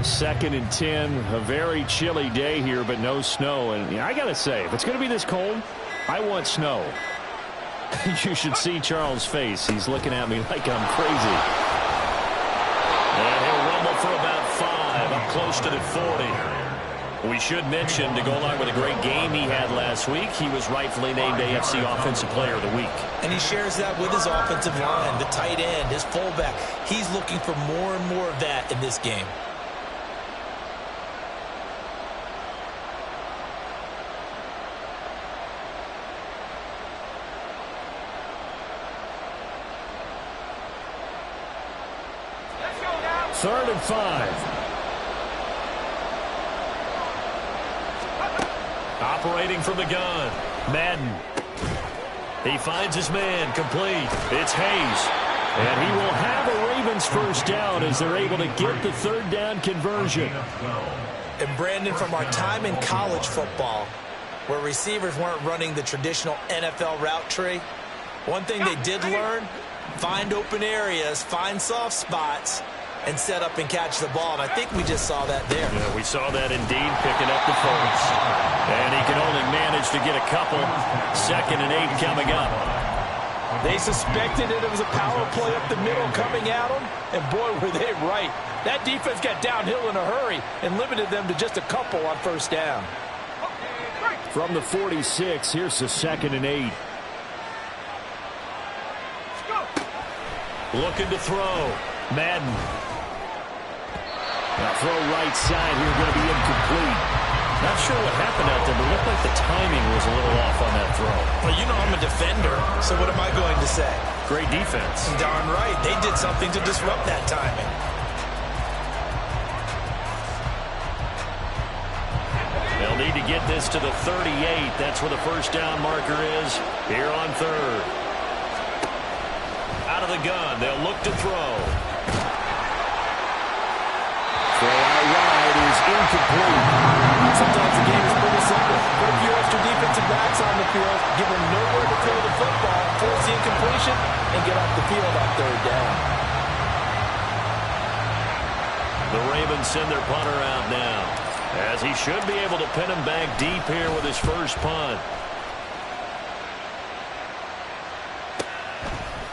2nd and 10. A very chilly day here, but no snow. And I got to say, if it's going to be this cold, I want snow. You should see Charles' face. He's looking at me like I'm crazy. And he'll rumble for about 5, up close to the 40. We should mention, to go along with a great game he had last week, he was rightfully named AFC Offensive Player of the Week. And he shares that with his offensive line, the tight end, his fullback. He's looking for more and more of that in this game. Third and 5. Operating from the gun, Madden. He finds his man, complete. It's Hayes. And he will have a Ravens first down as they're able to get the third down conversion. And Brandon, from our time in college football, where receivers weren't running the traditional NFL route tree, one thing they did learn, find open areas, find soft spots, and set up and catch the ball. And I think we just saw that there. Yeah, we saw that indeed, picking up the first. And he can only manage to get a couple. 2nd and 8 coming up. They suspected it was a power play up the middle coming at them, and boy, were they right. That defense got downhill in a hurry and limited them to just a couple on first down. From the 46, here's the 2nd and 8. Looking to throw. Madden. Now throw right side here, going to be incomplete. Not sure what happened out there, but it looked like the timing was a little off on that throw. Well, you know I'm a defender, so what am I going to say? Great defense. Darn right. They did something to disrupt that timing. They'll need to get this to the 38. That's where the first down marker is here on third. Out of the gun. They'll look to throw. Throw out wide is incomplete. Sometimes the game is pretty simple. Put a few extra defensive backs on the field, give them nowhere to throw the football, force the incompletion, and get off the field on third down. The Ravens send their punter out now, as he should be able to pin him back deep here with his first punt.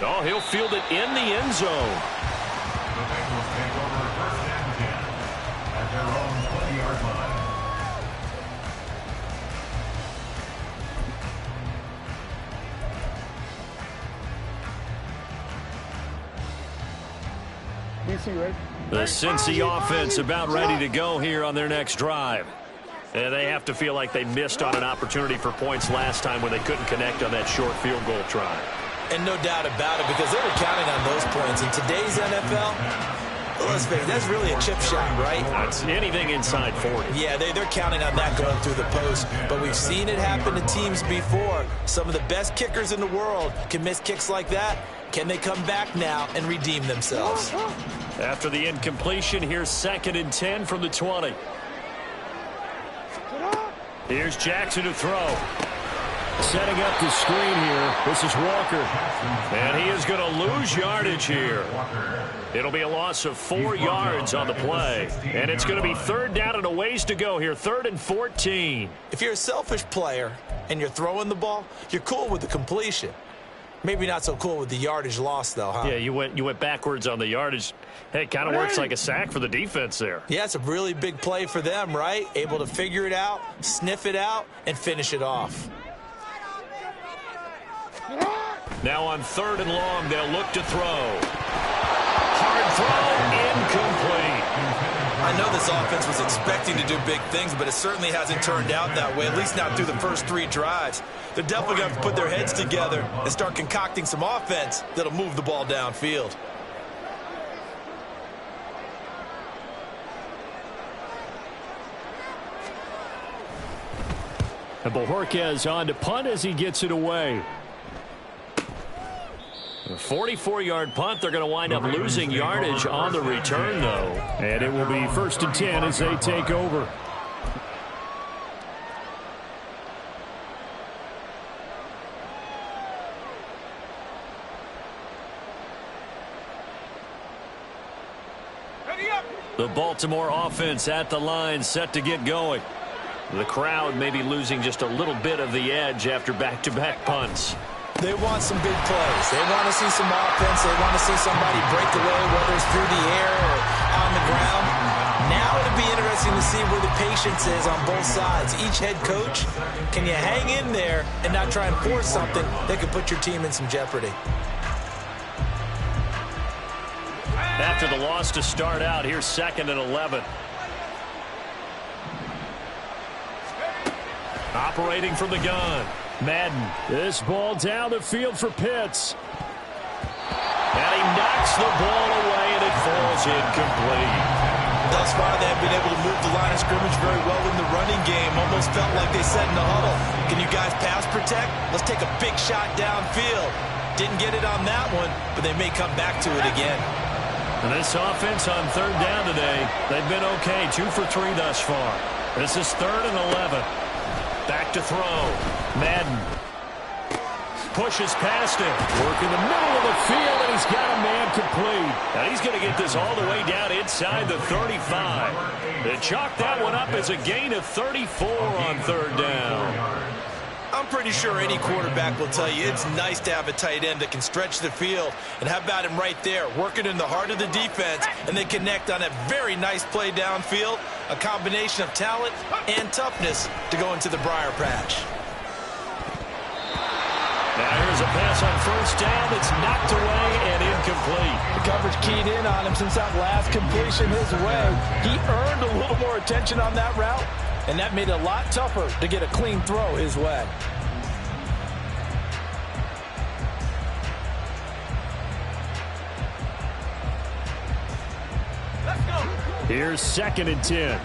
Oh, he'll field it in the end zone. The Bengals take over 1st and 10 at their own 20-yard line. The Cincy offense about ready to go here on their next drive. And they have to feel like they missed on an opportunity for points last time when they couldn't connect on that short field goal try. And no doubt about it, because they were counting on those points. In today's NFL, let's face it, that's really a chip shot, right? That's anything inside 40. Yeah, they're counting on that going through the post. But we've seen it happen to teams before. Some of the best kickers in the world can miss kicks like that. Can they come back now and redeem themselves? After the incompletion, here's 2nd and 10 from the 20. Here's Jackson to throw. Setting up the screen here. This is Walker. And he is going to lose yardage here. It'll be a loss of 4 yards on the play. And it's going to be third down and a ways to go here. 3rd and 14. If you're a selfish player and you're throwing the ball, you're cool with the completion. Maybe not so cool with the yardage loss, though, huh? Yeah, you went backwards on the yardage. Hey, it kind of works like a sack for the defense there. Yeah, it's a really big play for them, right? Able to figure it out, sniff it out, and finish it off. Now on 3rd and long, they'll look to throw. Hard throw, incomplete. I know this offense was expecting to do big things, but it certainly hasn't turned out that way, at least not through the first 3 drives. They're definitely going to have to put their heads together and start concocting some offense that'll move the ball downfield. And Bojorquez on to punt as he gets it away. A 44-yard punt. They're going to wind up losing yardage on the return, though. And it will be 1st and 10 as they take over. The Baltimore offense at the line, set to get going. The crowd may be losing just a little bit of the edge after back-to-back punts. They want some big plays. They want to see some offense. They want to see somebody break away, whether it's through the air or on the ground. Now it'll be interesting to see where the patience is on both sides. Each head coach, can you hang in there and not try and force something that could put your team in some jeopardy? After the loss to start out, here's 2nd and 11. Operating from the gun. Madden. This ball down the field for Pitts. And he knocks the ball away, and it falls incomplete. Thus far, they have been able to move the line of scrimmage very well in the running game. Almost felt like they said in the huddle, can you guys pass protect? Let's take a big shot downfield. Didn't get it on that one, but they may come back to it again. And this offense on 3rd down today, they've been okay, 2 for 3 thus far. This is 3rd and 11. Back to throw. Madden pushes past him. Work in the middle of the field, and he's got a man complete. And he's going to get this all the way down inside the 35. They chalk that one up as a gain of 34 on 3rd down. I'm pretty sure any quarterback will tell you it's nice to have a tight end that can stretch the field. And how about him right there, working in the heart of the defense, and they connect on a very nice play downfield, a combination of talent and toughness to go into the briar patch. Now here's a pass on 1st down. It's knocked away and incomplete. The coverage keyed in on him since that last completion his way. He earned a little more attention on that route, and that made it a lot tougher to get a clean throw his way. Here's 2nd and 10.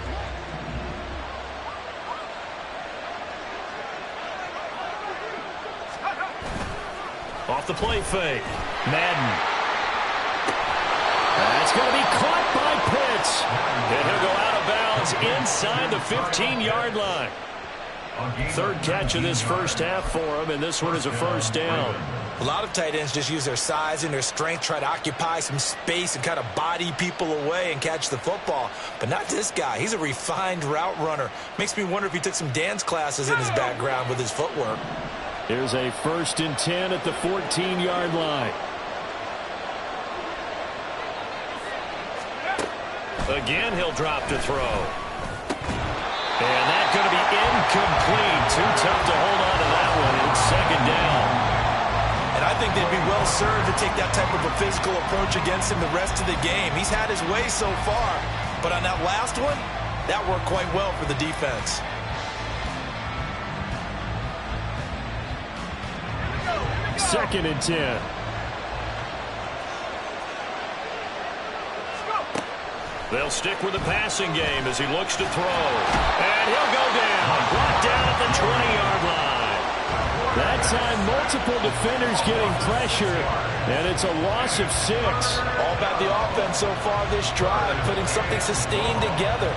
Off the play fake. Madden. That's going to be caught by Pitts. And he'll go out of bounds inside the 15-yard line. 3rd catch of this first half for him, and this one is a 1st down. A lot of tight ends just use their size and their strength, try to occupy some space and kind of body people away and catch the football. But not this guy. He's a refined route runner. Makes me wonder if he took some dance classes in his background with his footwork. Here's a 1st and 10 at the 14-yard line. Again, he'll drop to throw. And that's going to be incomplete. Too tough to hold on to that one. It's 2nd down. And I think they'd be well served to take that type of a physical approach against him the rest of the game. He's had his way so far. But on that last one, that worked quite well for the defense. Second and 10. They'll stick with the passing game as he looks to throw. And he'll go down. Brought down at the 20-yard line. That time, multiple defenders getting pressure, and it's a loss of 6. All about the offense so far this drive, putting something sustained together.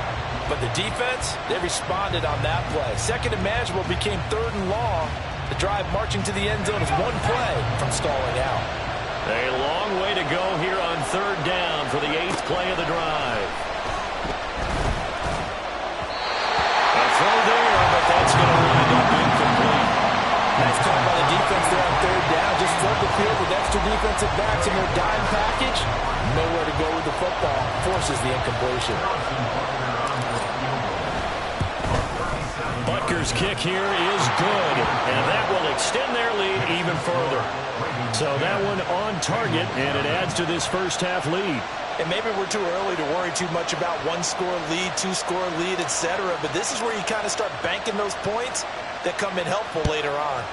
But the defense, they responded on that play. 2nd and manageable became 3rd and long. The drive marching to the end zone is one play from stalling out. A long way to go here on 3rd down for the 8th play of the drive. A throw there, but that's going to wind up incomplete. Nice call by the defense there on 3rd down. Just flood the field with extra defensive backs in their dime package. Nowhere to go with the football. Forces the incompletion. Butker's kick here is good, and that will extend their lead even further. So that one on target, and it adds to this first half lead. And maybe we're too early to worry too much about 1-score lead, 2-score lead, etc. But this is where you kind of start banking those points that come in helpful later on.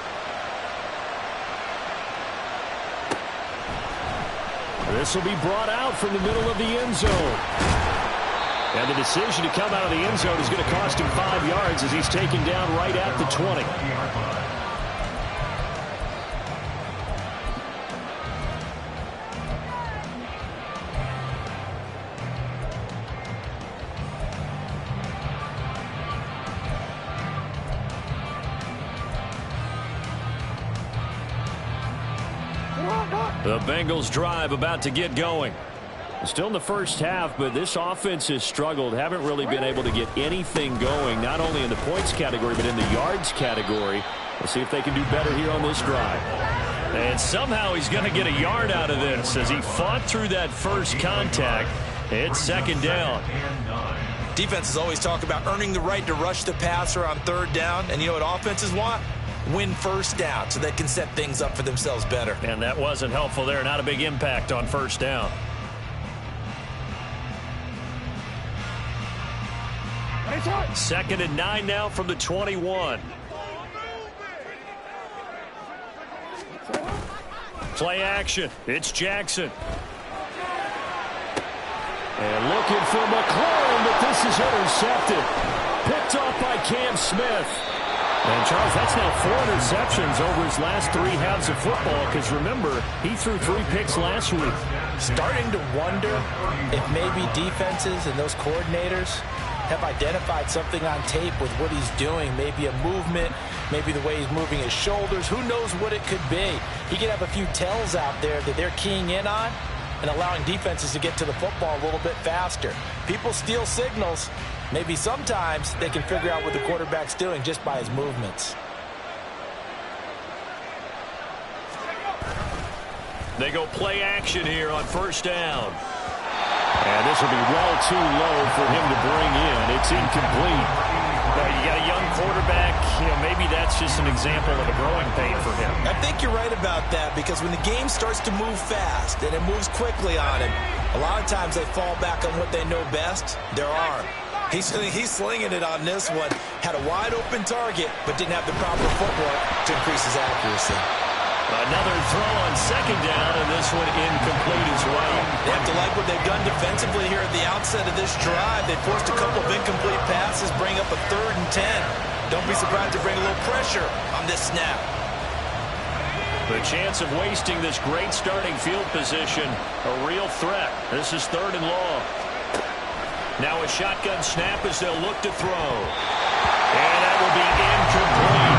This will be brought out from the middle of the end zone. And the decision to come out of the end zone is going to cost him 5 yards as he's taken down right at the 20. The Bengals drive about to get going. Still in the first half, but this offense has struggled. Haven't really been able to get anything going, not only in the points category, but in the yards category. We'll see if they can do better here on this drive. And somehow he's going to get a yard out of this as he fought through that first contact. It's second down. Defenses always talk about earning the right to rush the passer on third down. And you know what offenses want? Win first down so they can set things up for themselves better. And that wasn't helpful there. Not a big impact on first down. Second and 9 now from the 21. Play action. It's Jackson. And looking for McLaurin, but this is intercepted. Picked off by Cam Smith. And, Charles, that's now 4 interceptions over his last 3 halves of football, because, remember, he threw 3 picks last week. Starting to wonder if maybe defenses and those coordinators have identified something on tape with what he's doing. Maybe a movement, maybe the way he's moving his shoulders. Who knows what it could be? He could have a few tells out there that they're keying in on and allowing defenses to get to the football a little bit faster. People steal signals. Maybe sometimes they can figure out what the quarterback's doing just by his movements. They go play action here on first down. And this will be well too low for him to bring in. It's incomplete. You got a young quarterback. Maybe that's just an example of a growing pain for him. I think you're right about that, because when the game starts to move fast and it moves quickly on him, a lot of times they fall back on what they know best, their arm. He's slinging it on this one. Had a wide open target, but didn't have the proper footwork to increase his accuracy. Another throw on second down, and this one incomplete as well. They have to like what they've done defensively here at the outset of this drive. They forced a couple of incomplete passes, bring up a 3rd and 10. Don't be surprised to bring a little pressure on this snap. The chance of wasting this great starting field position, a real threat. This is 3rd and long. Now a shotgun snap as they'll look to throw. And that will be incomplete.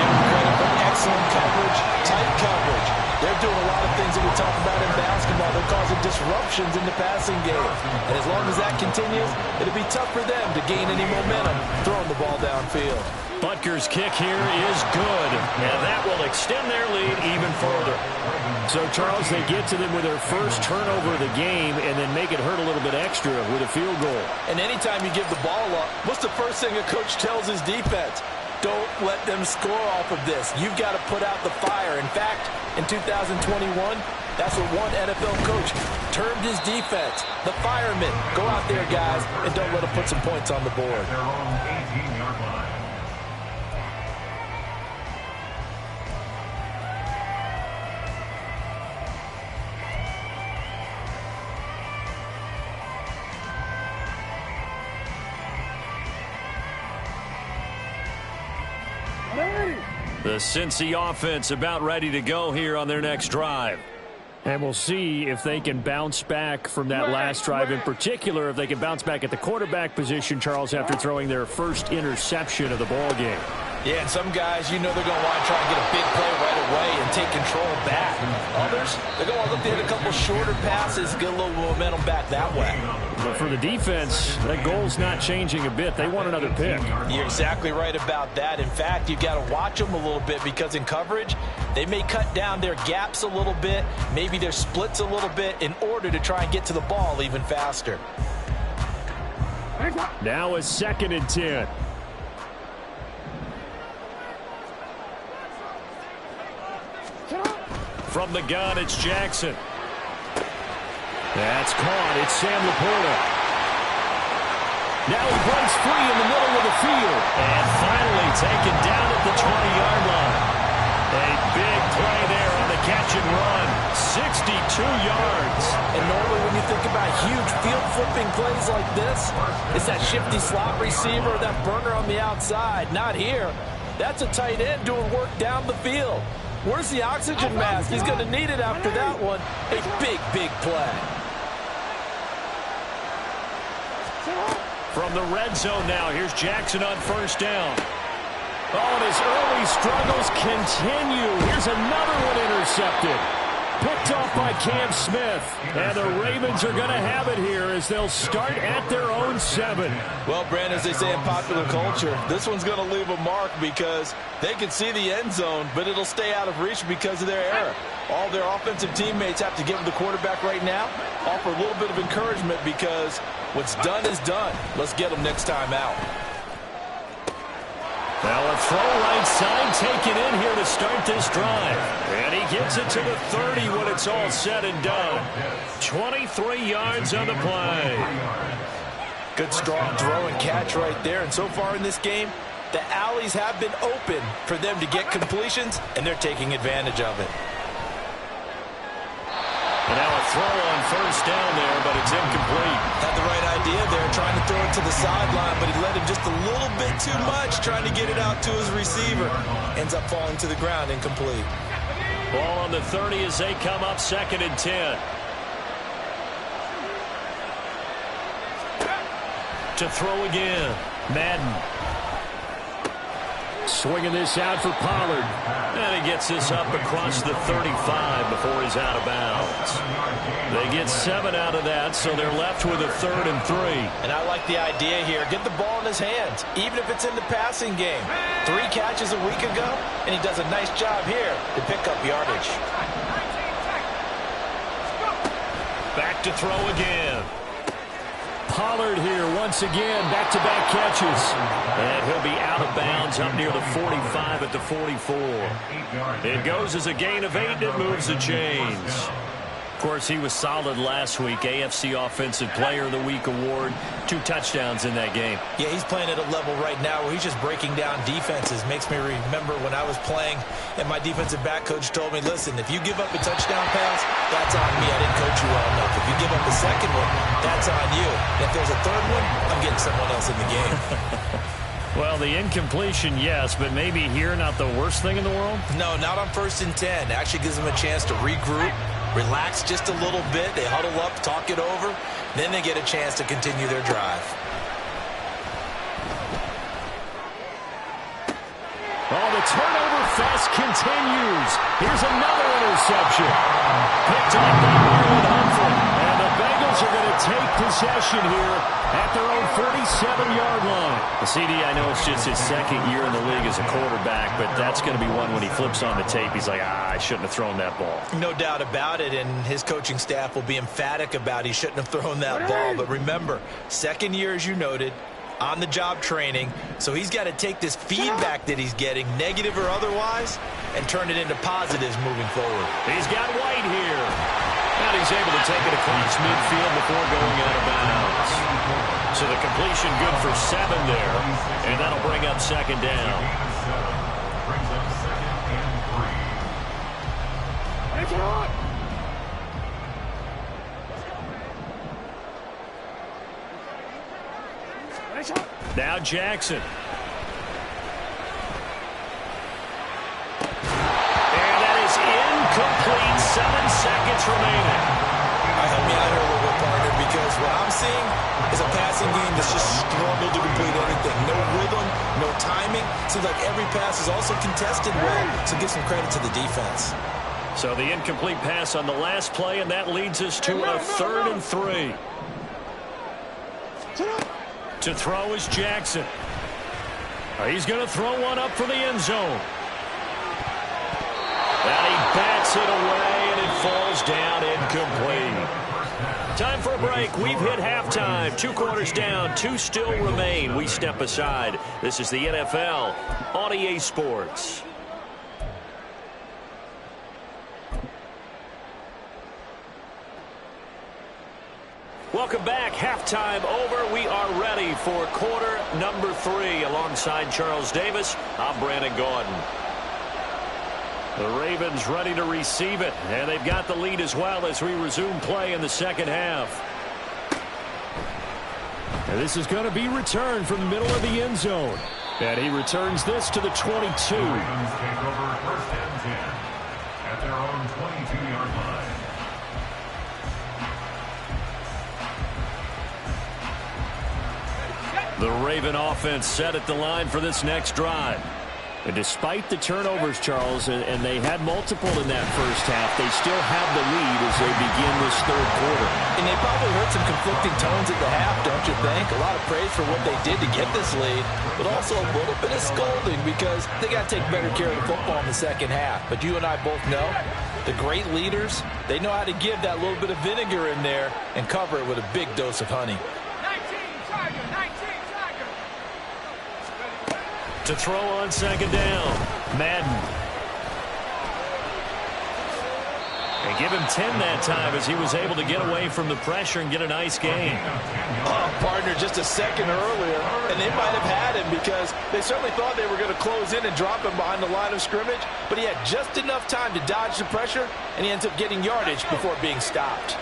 Give them credit for excellent coverage, tight coverage. They're doing a lot of things that we talk about in basketball. They're causing disruptions in the passing game. And as long as that continues, it'll be tough for them to gain any momentum throwing the ball downfield. Butker's kick here is good, and that will extend their lead even further. So, Charles, they get to them with their first turnover of the game and then make it hurt a little bit extra with a field goal. And anytime you give the ball up, what's the first thing a coach tells his defense? Don't let them score off of this. You've got to put out the fire. In fact, in 2021, that's what one NFL coach termed his defense. The firemen. Go out there, guys, and don't let them put some points on the board. Their own 18-yard line. The Cincy offense about ready to go here on their next drive. And we'll see if they can bounce back from that last drive, in particular, if they can bounce back at the quarterback position, Charles, after throwing their first interception of the ball game. Yeah, and some guys, you know they're going to want to try and get a big play right away and take control back. Others, they're going to look to hit a couple shorter passes, get a little momentum back that way. But for the defense, that goal's not changing a bit. They want another pick. You're exactly right about that. In fact, you've got to watch them a little bit, because in coverage, they may cut down their gaps a little bit, maybe their splits a little bit, in order to try and get to the ball even faster. Now a 2nd and 10. From the gun, it's Jackson. That's caught. It's Sam Laporta. Now he breaks free in the middle of the field. And finally taken down at the 20-yard line. A big play there on the catch and run. 62 yards. And normally when you think about huge field flipping plays like this, it's that shifty slot receiver, that burner on the outside. Not here. That's a tight end doing work down the field. Where's the oxygen mask? He's going to need it after that one. A big, big play. From the red zone now, here's Jackson on first down. Oh, and his early struggles continue. Here's another one intercepted. Picked off by by Cam Smith. And the Ravens are going to have it here as they'll start at their own 7. Well, Brandon, as they say in popular culture, this one's going to leave a mark because they can see the end zone, but it'll stay out of reach because of their error. All their offensive teammates have to give the quarterback right now, offer a little bit of encouragement because what's done is done. Let's get them next time out. Now a throw right side taken in here to start this drive. And he gets it to the 30 when it's all said and done. 23 yards on the play. Good strong throw and catch right there. And so far in this game, the alleys have been open for them to get completions, and they're taking advantage of it. And now a throw on first down there, but it's incomplete. Had the right idea there, trying to throw it to the sideline, but he let him just a little bit too much, trying to get it out to his receiver. Ends up falling to the ground, incomplete. Ball on the 30 as they come up 2nd and 10. To throw again, Madden. Swinging this out for Pollard. And he gets this up across the 35 before he's out of bounds. They get 7 out of that, so they're left with a 3rd and 3. And I like the idea here. Get the ball in his hands, even if it's in the passing game. 3 catches a week ago, and he does a nice job here to pick up yardage. Back to throw again. Pollard here once again, back-to-back catches. And he'll be out of bounds up near the 45 at the 44. It goes as a gain of 8, and it moves the chains. Of course, he was solid last week. AFC Offensive Player of the Week award. 2 touchdowns in that game. Yeah, he's playing at a level right now where he's just breaking down defenses. Makes me remember when I was playing and my defensive back coach told me, listen, if you give up a touchdown pass, that's on me. I didn't coach you well enough. If you give up a second one, that's on you. And if there's a third one, I'm getting someone else in the game. Well, the incompletion, yes, but maybe here not the worst thing in the world? No, not on 1st and 10. Actually gives them a chance to regroup, relax just a little bit. They huddle up, talk it over. Then they get a chance to continue their drive. Oh, the turnover fest continues. Here's another interception. Picked off by Marlon Humphrey. And the Bengals are going to take possession here at their own 47-yard line. CD, I know it's just his 2nd year in the league as a quarterback, but that's going to be one when he flips on the tape. He's like, I shouldn't have thrown that ball. No doubt about it, and his coaching staff will be emphatic about he shouldn't have thrown that ball. But remember, 2nd year, as you noted, on-the-job training, so he's got to take this feedback that he's getting, negative or otherwise, and turn it into positives moving forward. He's got White here. And he's able to take it across midfield before going out of bounds. So the completion good for 7 there, and that'll bring up 2nd down. Brings up 2nd and 3. Take it on! Now Jackson. And that is incomplete. 7 seconds remaining. Help me out here a little bit, partner, because what I'm seeing is a passing game that's just struggled to complete anything. No rhythm, no timing. Seems like every pass is also contested well, so give some credit to the defense. So the incomplete pass on the last play, and that leads us to a 3rd and 3. To throw is Jackson. He's going to throw one up for the end zone. And he bats it away, and it falls down incomplete. Time for a break. We've hit halftime. 2 quarters down, 2 still remain. We step aside. This is the NFL on EA Sports. Welcome back. Halftime over. We are ready for quarter number 3. Alongside Charles Davis, I'm Brandon Gordon. The Ravens ready to receive it, and they've got the lead as well as we resume play in the 2nd half. And this is going to be returned from the middle of the end zone. And he returns this to the 22. Ravens take over 1st and 10 at their own 22-yard line. The Raven offense set at the line for this next drive. And despite the turnovers, Charles, and they had multiple in that first half, they still have the lead as they begin this third quarter. And they probably heard some conflicting tones at the half, don't you think? A lot of praise for what they did to get this lead, but also a little bit of scolding because they got to take better care of the football in the second half. But you and I both know the great leaders, they know how to give that little bit of vinegar in there and cover it with a big dose of honey. To throw on second down, Madden. And give him 10 that time as he was able to get away from the pressure and get a nice gain. Oh, partner, just a second earlier, and they might have had him because they certainly thought they were going to close in and drop him behind the line of scrimmage, but he had just enough time to dodge the pressure, and he ends up getting yardage before being stopped.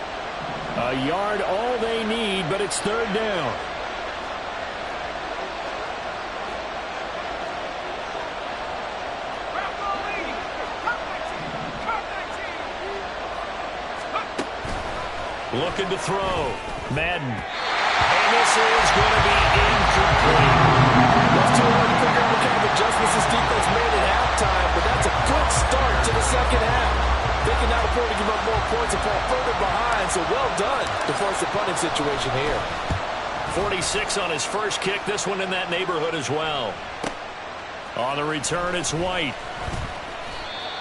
A yard all they need, but it's third down. Looking to throw. Madden. And this is going to be incomplete. That's too hard to figure out what kind of adjustments this defense made at halftime, but that's a good start to the second half. They can now afford to give up more points and fall further behind, so well done to force the punting situation here. 46 on his first kick. This one in that neighborhood as well. On the return, it's White.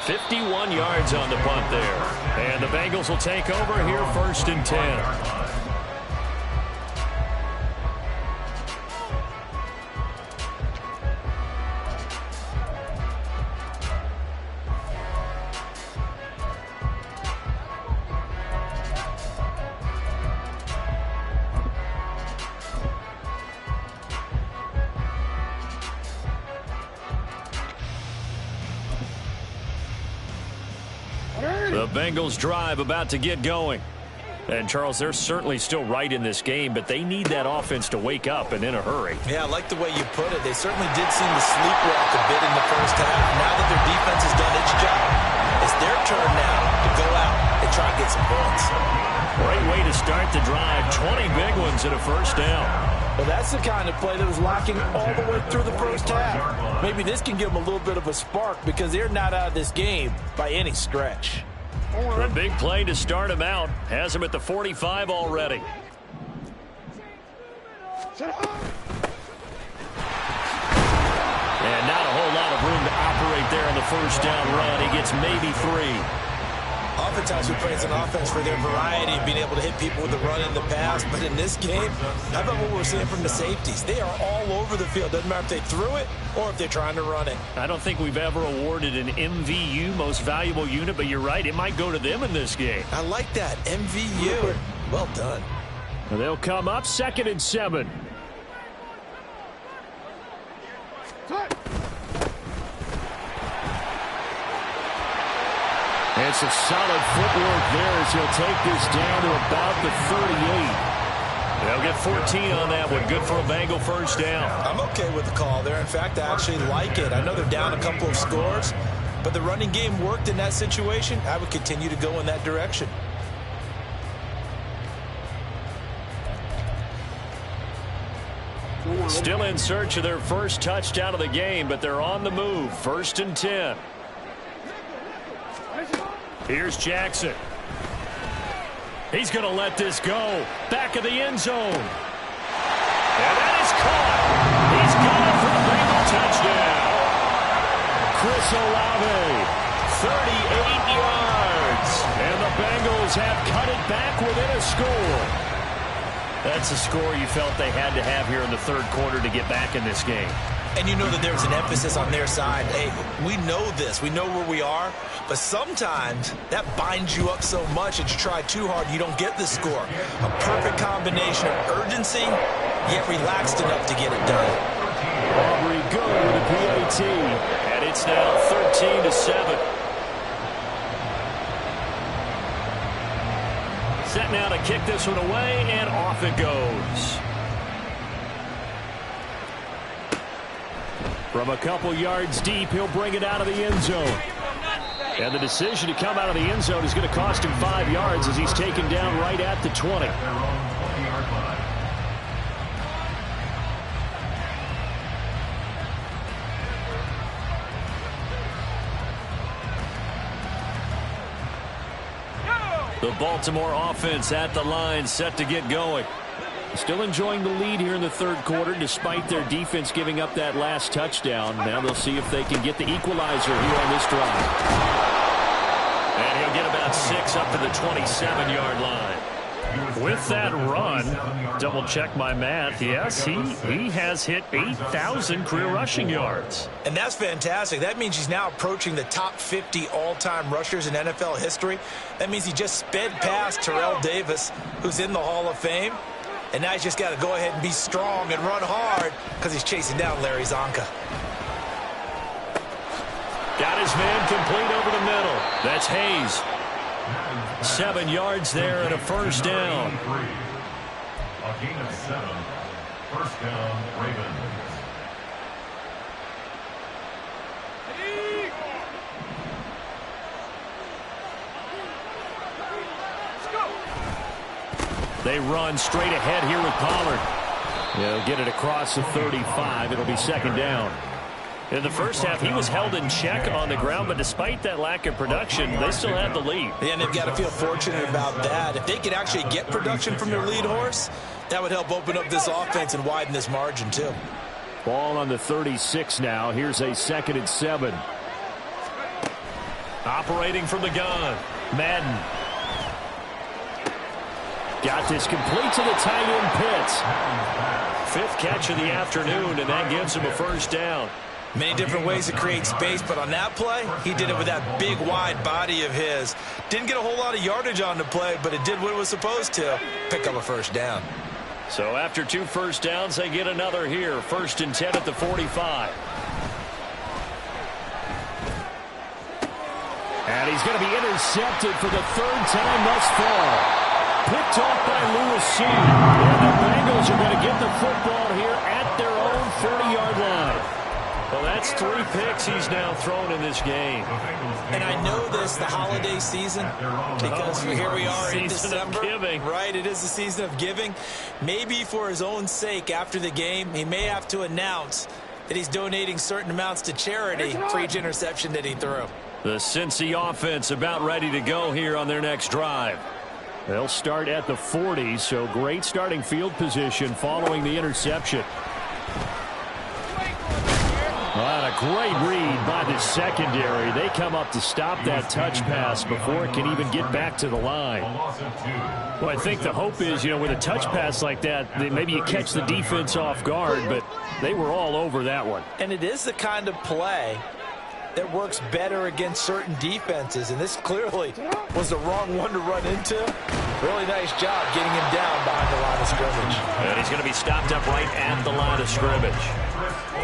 51 yards on the punt there. And the Bengals will take over here, 1st and 10. The Bengals drive about to get going. And, Charles, they're certainly still right in this game, but they need that offense to wake up and in a hurry. Yeah, I like the way you put it. They certainly did seem to sleepwalk a bit in the first half. Now that their defense has done its job, it's their turn now to go out and try and get some points. Great way to start the drive. 20 big ones and a first down. Well, that's the kind of play that was lacking all the way through the first half. Maybe this can give them a little bit of a spark because they're not out of this game by any stretch. The big play to start him out. Has him at the 45 already. And not a whole lot of room to operate there in the first down run. He gets maybe 3. Oftentimes we praise an offense for their variety and being able to hit people with the run in the pass. But in this game, how about what we're seeing from the safeties? They are all over the field. Doesn't matter if they threw it or if they're trying to run it. I don't think we've ever awarded an MVU, most valuable unit, but you're right. It might go to them in this game. I like that. MVU. Well done. They'll come up 2nd and 7. It's a solid footwork there as he'll take this down to about the 38. They'll get 14 on that one. Good for a Bengal first down. I'm okay with the call there. In fact, I actually like it. I know they're down a couple of scores, but the running game worked in that situation. I would continue to go in that direction. Still in search of their first touchdown of the game, but they're on the move. 1st and 10. Here's Jackson. He's going to let this go. Back of the end zone. And that is caught. He's got it for a Bengal touchdown. Chris Olave, 38 yards. and the Bengals have cut it back within a score. That's a score you felt they had to have here in the third quarter to get back in this game. And you know that there's an emphasis on their side. Hey, we know this. We know where we are. But sometimes that binds you up so much that you try too hard, you don't get the score. A perfect combination of urgency, yet relaxed enough to get it done. Aubrey good with a PAT. And it's now 13-7. Set now to kick this one away, and off it goes. From a couple yards deep, he'll bring it out of the end zone. And the decision to come out of the end zone is going to cost him 5 yards as he's taken down right at the 20. The Baltimore offense at the line, set to get going. Still enjoying the lead here in the third quarter, despite their defense giving up that last touchdown. Now they'll see if they can get the equalizer here on this drive. And he'll get about 6 up to the 27-yard line. With that run, double-check my math, yes, he has hit 8,000 career rushing yards. And that's fantastic. That means he's now approaching the top 50 all-time rushers in NFL history. That means he just sped past Terrell Davis, who's in the Hall of Fame. And now he's just got to go ahead and be strong and run hard because he's chasing down Larry Zonka. Got his man complete over the middle. That's Hayes. 7 yards there and a first down. A gain of 7. First down, Ravens. They run straight ahead here with Pollard. They'll get it across the 35. It'll be second down. In the first half, he was held in check on the ground, but despite that lack of production, they still have the lead. Yeah, and they've got to feel fortunate about that. If they could actually get production from their lead horse, that would help open up this offense and widen this margin, too. Ball on the 36 now. Here's a 2nd and 7. Operating from the gun, Madden. Got this complete to the tight end Pitts. 5th catch of the afternoon, and that gives him a first down. Many different ways to create space, but on that play, he did it with that big, wide body of his. Didn't get a whole lot of yardage on the play, but it did what it was supposed to. Pick up a first down. So after 2 first downs, they get another here. 1st and 10 at the 45. And he's going to be intercepted for the 3rd time thus far. Picked off by Lewis C. And the Bengals are going to get the football here at their own 30-yard line. Well, that's 3 picks he's now thrown in this game. And I know this, the holiday season, because here we are in December. Right, it is the season of giving. Maybe for his own sake after the game, he may have to announce that he's donating certain amounts to charity for each interception that he threw. The Cincy offense about ready to go here on their next drive. They'll start at the 40, so great starting field position following the interception. Well, a great read by the secondary. They come up to stop that touch pass before it can even get back to the line. Well, I think the hope is, with a touch pass like that, maybe you catch the defense off guard, but they were all over that one. And it is the kind of play that works better against certain defenses, and this clearly was the wrong one to run into. Really nice job getting him down behind the line of scrimmage. And he's going to be stopped up right at the line of scrimmage.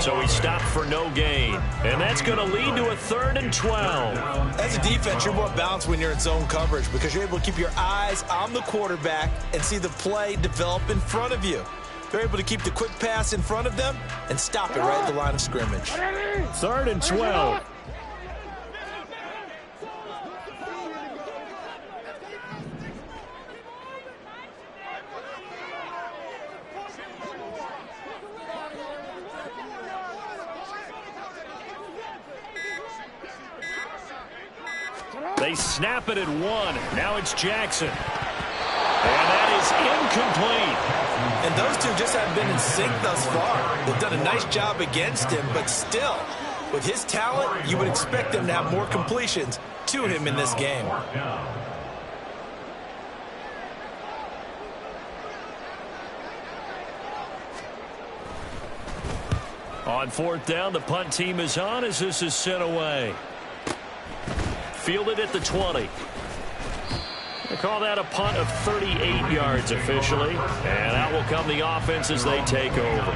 So he stopped for no gain, and that's going to lead to a 3rd and 12. As a defense, you're more balanced when you're in zone coverage because you're able to keep your eyes on the quarterback and see the play develop in front of you. They're able to keep the quick pass in front of them and stop it right at the line of scrimmage. 3rd and 12. They snap it at 1. Now it's Jackson. And that is incomplete. And those two just haven't been in sync thus far. They've done a nice job against him, but still, with his talent, you would expect them to have more completions to him in this game. On 4th down, the punt team is on as this is sent away. Fielded at the 20. They call that a punt of 38 yards officially. And out will come the offense as they take over.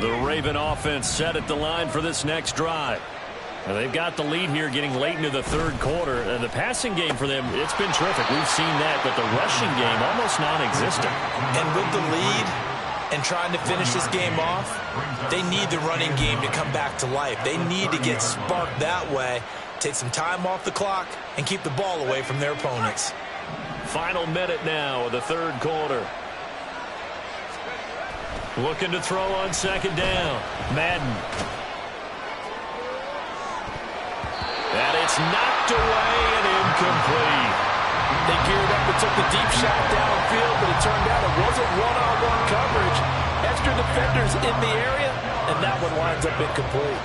The Raven offense set at the line for this next drive. Now they've got the lead here getting late into the 3rd quarter. And the passing game for them, it's been terrific. We've seen that, but the rushing game almost non-existent. And with the lead and trying to finish this game off, they need the running game to come back to life. They need to get sparked that way, take some time off the clock, and keep the ball away from their opponents. Final minute now of the 3rd quarter. Looking to throw on second down. Madden. And it's knocked away and incomplete. They geared up and took the deep shot downfield, but it turned out it wasn't one-on-one coverage. Extra defenders in the area, and that one winds up incomplete.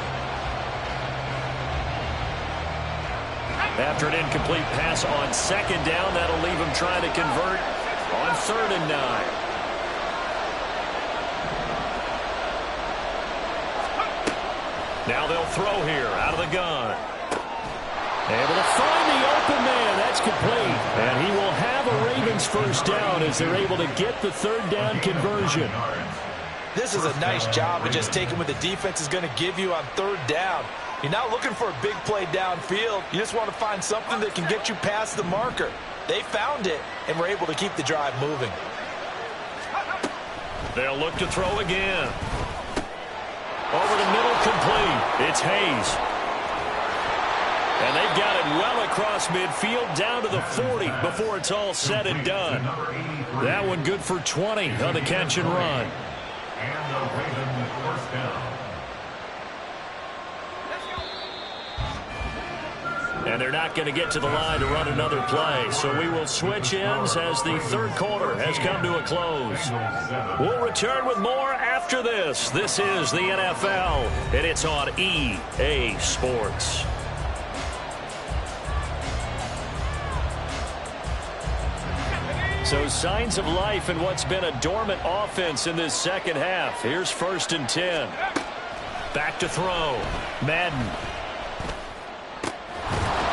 After an incomplete pass on second down, that'll leave him trying to convert on 3rd and 9. Now they'll throw here out of the gun. Able to find the open man. That's complete. And he will have a Ravens first down as they're able to get the 3rd down conversion. This is a nice job of just taking what the defense is going to give you on 3rd down. You're not looking for a big play downfield. You just want to find something that can get you past the marker. They found it and were able to keep the drive moving. They'll look to throw again. Over the middle, complete. It's Hayes. And they've got it well across midfield down to the 40 before it's all said and done. That one good for 20 on the catch and run. And the Ravens first down. And they're not going to get to the line to run another play. So we will switch ends as the 3rd quarter has come to a close. We'll return with more after this. This is the NFL, and it's on EA Sports. So signs of life in what's been a dormant offense in this second half. Here's 1st and 10. Back to throw. Madden.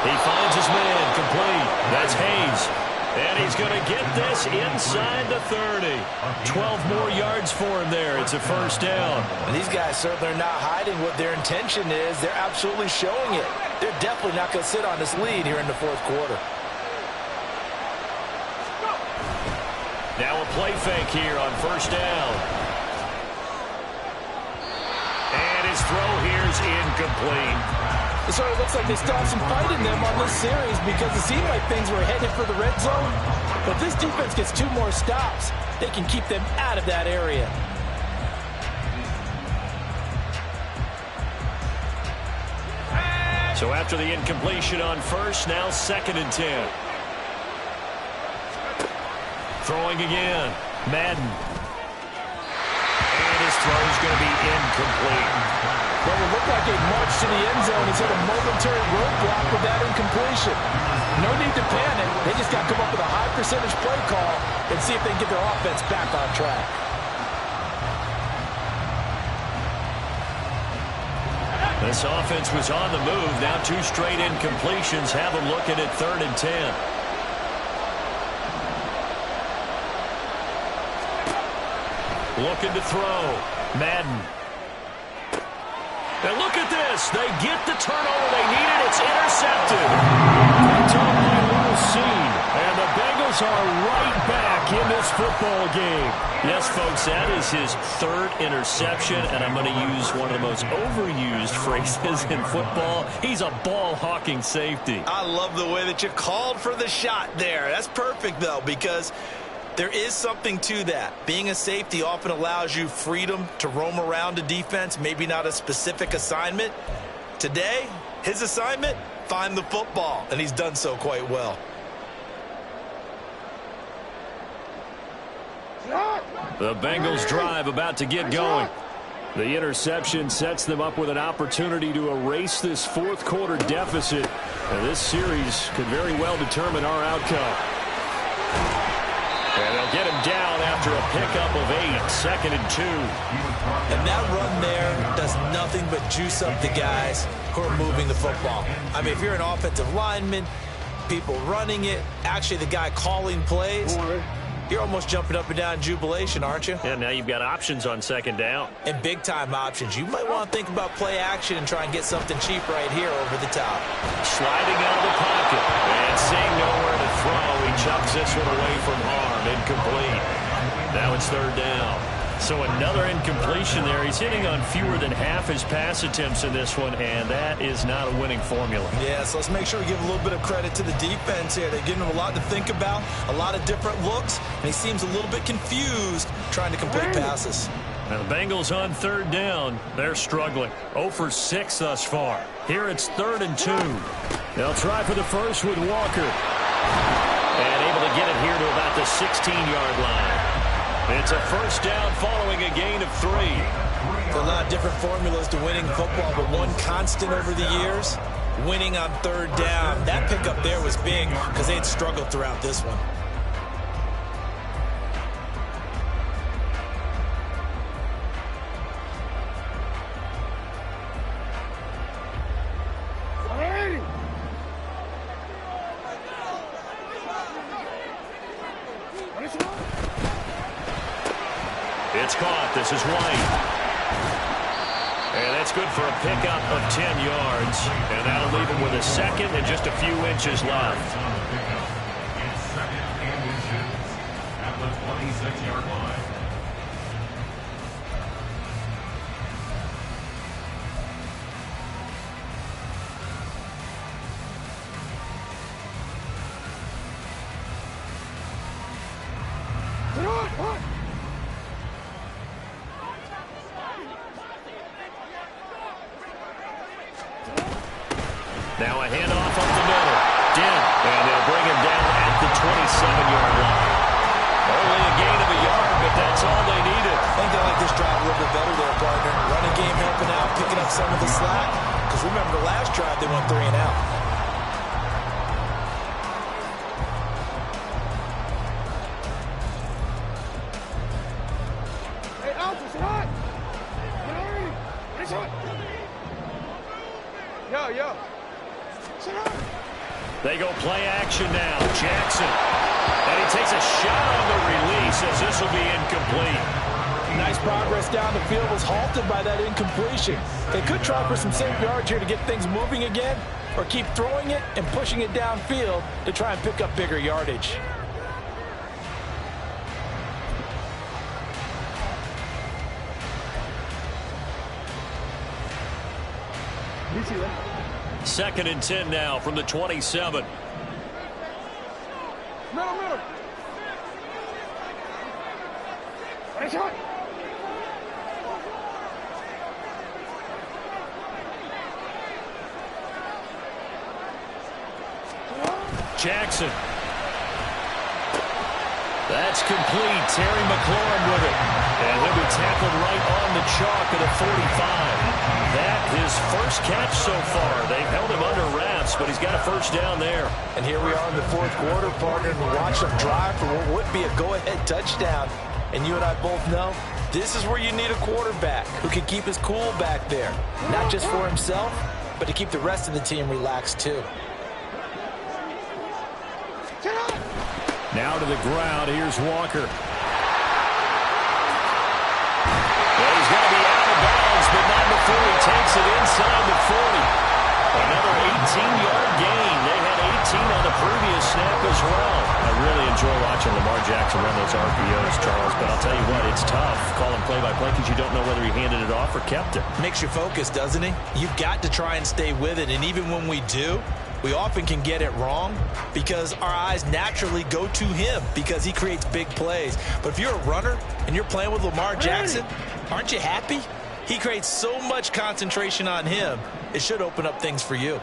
He finds his man, complete. That's Hayes. And he's going to get this inside the 30. 12 more yards for him there. It's a first down. And these guys certainly are not hiding what their intention is. They're absolutely showing it. They're definitely not going to sit on this lead here in the 4th quarter. Now a play fake here on first down. And his throw here is incomplete. It sort of looks like they still have some fight in them on this series because it seemed like things were headed for the red zone. But this defense gets 2 more stops. They can keep them out of that area. So after the incompletion on first, now 2nd and 10. Throwing again. Madden. And his throw is going to be incomplete. What will look like a march to the end zone is at a momentary roadblock with that incompletion. No need to panic. They just got to come up with a high percentage play call and see if they can get their offense back on track. This offense was on the move. Now 2 straight incompletions have them looking at 3rd and 10. Looking to throw. Madden. And look at this. They get the turnover they needed. It's intercepted. That's all well seen. And the Bengals are right back in this football game. Yes, folks, that is his 3rd interception, and I'm going to use one of the most overused phrases in football. He's a ball-hawking safety. I love the way that you called for the shot there. That's perfect, though, because there is something to that. Being a safety often allows you freedom to roam around a defense, maybe not a specific assignment. Today, his assignment, find the football, and he's done so quite well. The Bengals drive about to get going. The interception sets them up with an opportunity to erase this 4th quarter deficit. And this series could very well determine our outcome. And they'll get him down after a pickup of 8, 2nd and 2. And that run there does nothing but juice up the guys who are moving the football. I mean, if you're an offensive lineman, people running it, actually the guy calling plays, you're almost jumping up and down in jubilation, aren't you? Yeah, now you've got options on 2nd down. And big-time options. You might want to think about play action and try and get something cheap right here over the top. Sliding out of the pocket. And seeing nowhere to throw, he chucks this one away from harm. Incomplete. Now it's 3rd down. So another incompletion there. He's hitting on fewer than half his pass attempts in this one, and that is not a winning formula. Yeah, so let's make sure we give a little bit of credit to the defense here. They're giving him a lot to think about, a lot of different looks, and he seems a little bit confused trying to complete passes. Now the Bengals on third down. They're struggling. 0 for 6 thus far. Here it's 3rd and 2. They'll try for the first with Walker. And able to get it here to about the 16-yard line. It's a first down following a gain of 3. There's a lot of different formulas to winning football, but one constant over the years, winning on third down. That pickup there was big because they had struggled throughout this one. It's caught. This is White. And that's good for a pickup of 10 yards. And that'll leave him with a second and just a few inches left. It's 2nd and inches at the 26-yard line. Now a handoff up the middle. Dent. And they'll bring him down at the 27-yard line. Only a gain of a yard, but that's all they needed. I think they like this drive a little bit better there, partner. Running game helping out, picking up some of the slack. Because remember, the last drive, they went 3 and out. They go play action now. Jackson. And he takes a shot on the release as this will be incomplete. Nice progress down the field, was halted by that incompletion. They could try for some safe yards here to get things moving again, or keep throwing it and pushing it downfield to try and pick up bigger yardage. Second and 10 now from the 27. Middle. Nice shot. Jackson. That's complete. Terry McLaurin with it. And he'll be tackled right on the chalk at a 45. That his first catch so far. They've held him under wraps, but he's got a first down there. And here we are in the 4th quarter, partner, and we watch them drive for what would be a go-ahead touchdown. And you and I both know this is where you need a quarterback who can keep his cool back there. Not just for himself, but to keep the rest of the team relaxed too. Now to the ground. Here's Walker. Well, he's going to be out of bounds, but not before he takes it inside the 40. Another 18-yard gain. They had 18 on the previous snap as well. I really enjoy watching Lamar Jackson run those RPOs, Charles, but I'll tell you what, it's tough calling play-by-play because you don't know whether he handed it off or kept it. Makes you focus, doesn't he? You've got to try and stay with it, and even when we do, we often can get it wrong because our eyes naturally go to him because he creates big plays. But if you're a runner and you're playing with Lamar Jackson, aren't you happy? He creates so much concentration on him, it should open up things for you.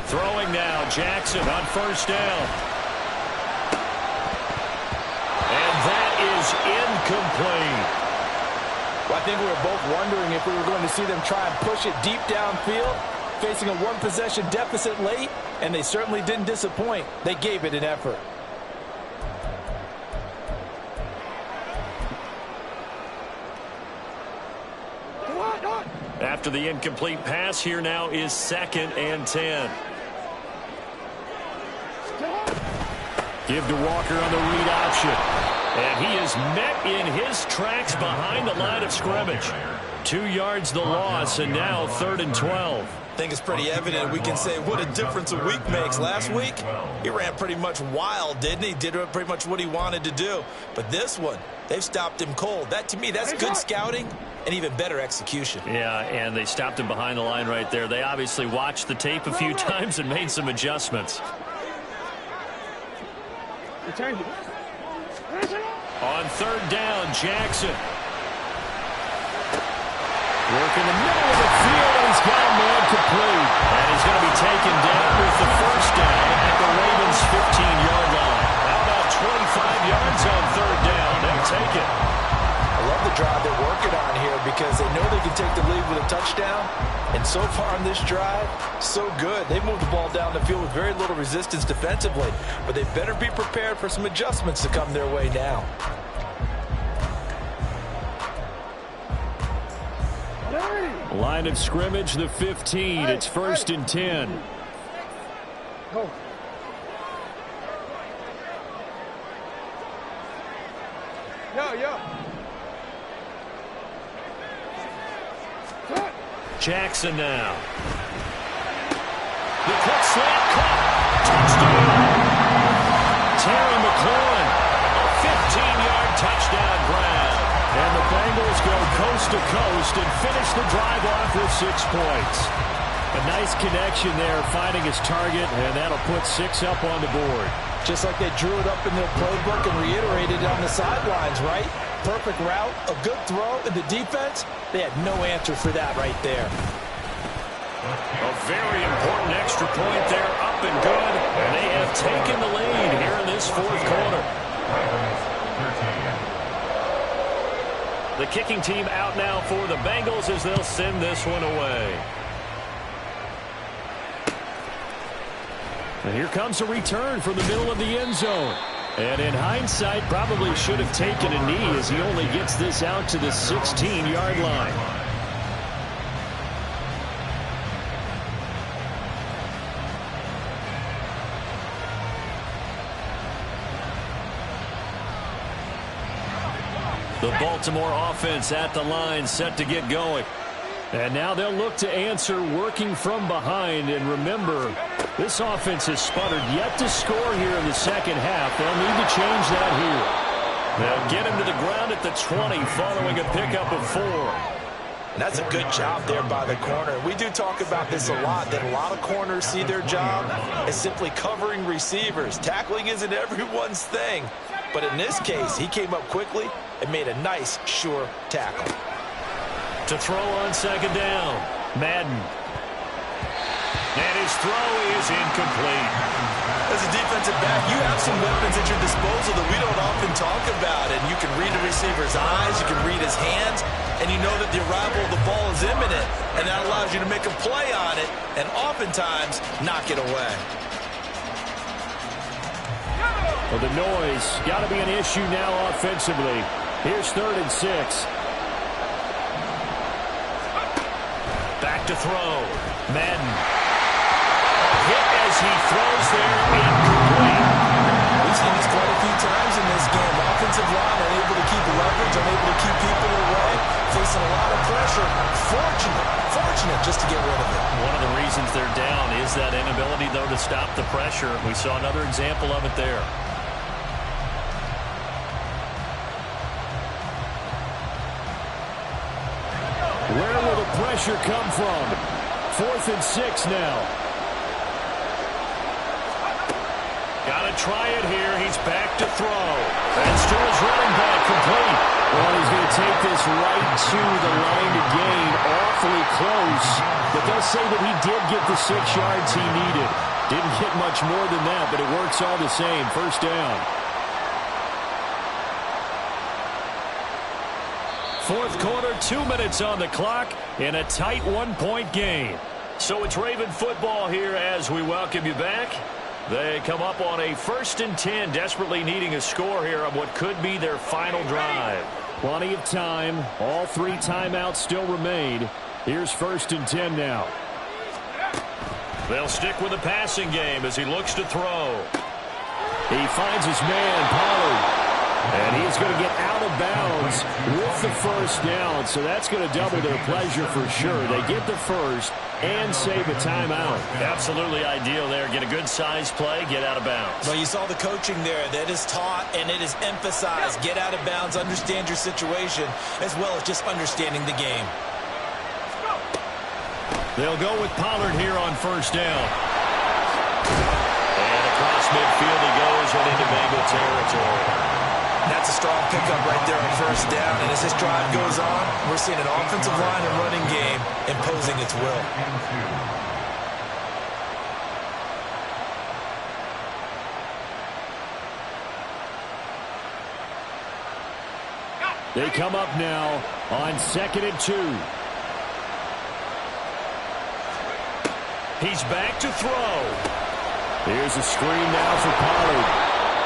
Throwing now, Jackson on first down. And that is incomplete. Well, I think we were both wondering if we were going to see them try and push it deep downfield, facing a one-possession deficit late, and they certainly didn't disappoint. They gave it an effort. After the incomplete pass, here now is 2nd and 10. Give to Walker on the read option. And he is met in his tracks behind the line of scrimmage. 2 yards the loss, and now 3rd and 12. I think it's pretty evident. We can say what a difference a week makes. Last week, he ran pretty much wild, didn't he? Did pretty much what he wanted to do. But this one, they've stopped him cold. That, to me, that's good scouting and even better execution. Yeah, and they stopped him behind the line right there. They obviously watched the tape a few times and made some adjustments. Return. On third down, Jackson. Working the middle of the field, and he's got a man complete. And he's going to be taken down with the first down at the Ravens' 15-yard line. How about 25 yards on third down? They'll take it. I love the drive they're working on here because they know they can take the lead with a touchdown. And so far on this drive, so good. They moved the ball down the field with very little resistance defensively. But they better be prepared for some adjustments to come their way now. Line of scrimmage, the 15. It's 1st and 10. Go. Yo. Jackson now. The quick slant caught. Touchdown. Terry McLaurin. A 15-yard touchdown grab. And the Bengals go coast to coast and finish the drive off with 6 points. A nice connection there, finding his target, and that'll put 6 up on the board. Just like they drew it up in their playbook and reiterated it on the sidelines, right? Perfect route, a good throw, and the defense, they had no answer for that right there. A very important extra point there, up and good, and they have taken the lead here in this 4th quarter. The kicking team out now for the Bengals as they'll send this one away. And here comes a return from the middle of the end zone. And in hindsight, probably should have taken a knee as he only gets this out to the 16-yard line. The Baltimore offense at the line, set to get going. And now they'll look to answer working from behind. And remember, this offense has sputtered yet to score here in the second half. They'll need to change that here. They'll get him to the ground at the 20 following a pickup of 4. And that's a good job there by the corner. We do talk about this a lot, that a lot of corners see their job as simply covering receivers. Tackling isn't everyone's thing. But in this case, he came up quickly and made a nice, sure tackle. To throw on second down, Madden. And his throw is incomplete. As a defensive back, you have some weapons at your disposal that we don't often talk about. And you can read the receiver's eyes, you can read his hands, and you know that the arrival of the ball is imminent. And that allows you to make a play on it and oftentimes knock it away. Well, the noise got to be an issue now offensively. Here's 3rd and 6. Back to throw. Madden. A hit as he throws there, incomplete. We've seen this quite a few times in this game. Offensive line unable to keep leverage, unable to keep people away, facing a lot of pressure. Fortunate just to get rid of it. One of the reasons they're down is that inability, though, to stop the pressure. We saw another example of it there. Where will the pressure come from? 4th and 6 now. Got to try it here. He's back to throw. That's to his running back, complete. Well, he's going to take this right to the line to gain. Awfully close. But they'll say that he did get the 6 yards he needed. Didn't get much more than that, but it works all the same. 1st down. 4th quarter, 2 minutes on the clock in a tight 1-point game. So it's Raven football here as we welcome you back. They come up on a 1st and 10, desperately needing a score here on what could be their final drive. Plenty of time. All 3 timeouts still remain. Here's 1st and 10 now. They'll stick with the passing game as he looks to throw. He finds his man, Pollard. And he's going to get out of bounds with the 1st down. So that's going to double their pleasure for sure. They get the 1st and save a timeout. Absolutely ideal there. Get a good size play, get out of bounds. Well, you saw the coaching there. That is taught and it is emphasized. Get out of bounds, understand your situation, as well as just understanding the game. They'll go with Pollard here on 1st down. And across midfield he goes and into Bengal territory. That's a strong pickup right there on first down. And as this drive goes on, we're seeing an offensive line and running game imposing its will. They come up now on 2nd and 2. He's back to throw. Here's a screen now for Pollard.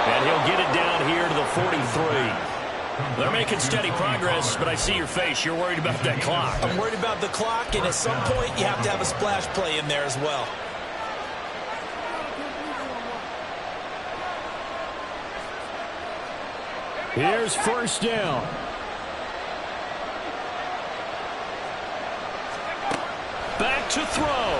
And he'll get it down here to the 43. They're making steady progress, but I see your face. You're worried about that clock. I'm worried about the clock, and at some point you have to have a splash play in there as well. Here's first down. Back to throw.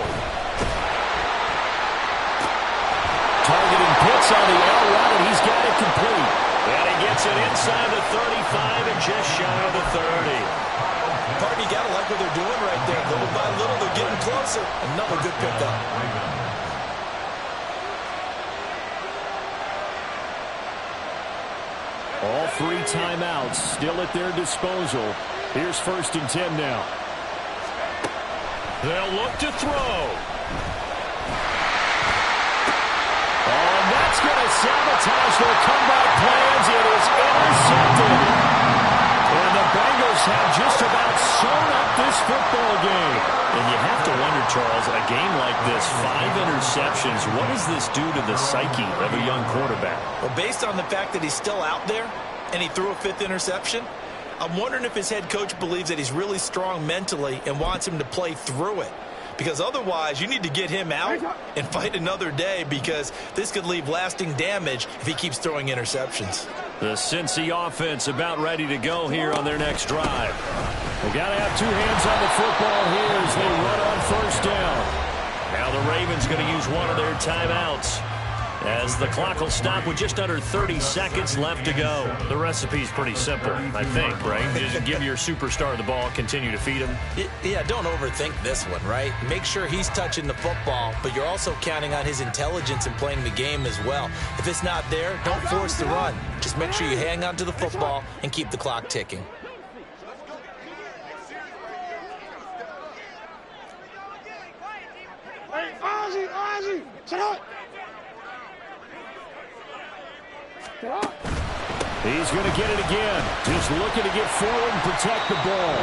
Targeting Pitts on the L route, and he's got it complete. And he gets it inside the 35 and just shy of the 30. Pardon, you got to like what they're doing right there. Little by little, they're getting closer. Another good pickup. All 3 timeouts still at their disposal. Here's 1st and 10 now. They'll look to throw. And that's going to sabotage their comeback plans. It is intercepted. And the Bengals have just about sewn up this football game. And you have to wonder, Charles, a game like this, 5 interceptions, what does this do to the psyche of a young quarterback? Well, based on the fact that he's still out there and he threw a 5th interception, I'm wondering if his head coach believes that he's really strong mentally and wants him to play through it. Because otherwise, you need to get him out and fight another day, because this could leave lasting damage if he keeps throwing interceptions. The Cincy offense about ready to go here on their next drive. They got to have 2 hands on the football here as they run on first down. Now the Ravens going to use one of their timeouts, as the clock will stop with just under 30 seconds left to go. The recipe's pretty simple, I think, right? Just give your superstar the ball, continue to feed him. Yeah, don't overthink this one, right? Make sure he's touching the football, but you're also counting on his intelligence in playing the game as well. If it's not there, don't force the run. Just make sure you hang on to the football and keep the clock ticking. Hey, Ozzy, sit up. He's going to get it again. Just looking to get forward and protect the ball.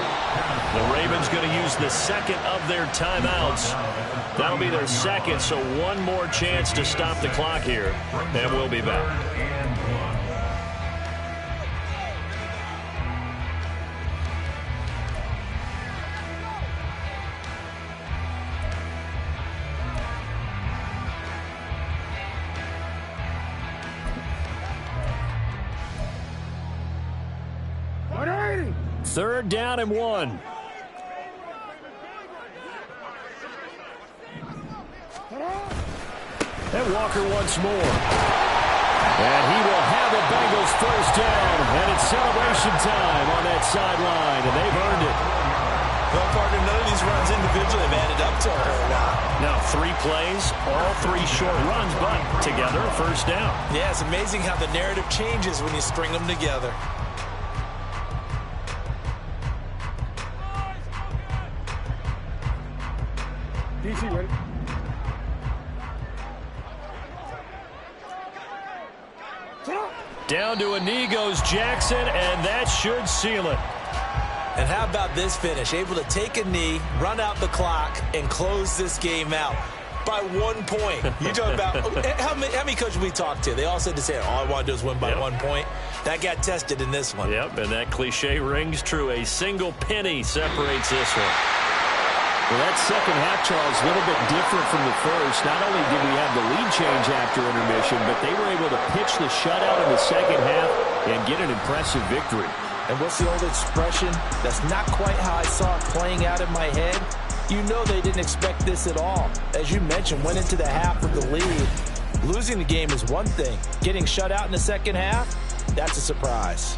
The Ravens going to use the 2nd of their timeouts. That'll be their 2nd, so one more chance to stop the clock here, and we'll be back. Third down and 1. And Walker once more. And he will have a Bengals first down. And it's celebration time on that sideline. And they've earned it. Well, partner, none of these runs individually have added up to a whole lot. Now 3 plays, all 3 short runs, but together, first down. Yeah, it's amazing how the narrative changes when you string them together. DC, ready? Down to a knee goes Jackson, and that should seal it. And how about this finish? Able to take a knee, run out the clock, and close this game out by 1 point. You talk about how many coaches we talked to? They all said the same. All I want to do is win by 1 point. That got tested in this one. Yep, and that cliche rings true. A single penny separates this one. Well, that second half, Charles, a little bit different from the first. Not only did we have the lead change after intermission, but they were able to pitch the shutout in the second half and get an impressive victory. And what's the old expression? That's not quite how I saw it playing out in my head. You know they didn't expect this at all. As you mentioned, went into the half with the lead. Losing the game is one thing. Getting shut out in the second half, that's a surprise.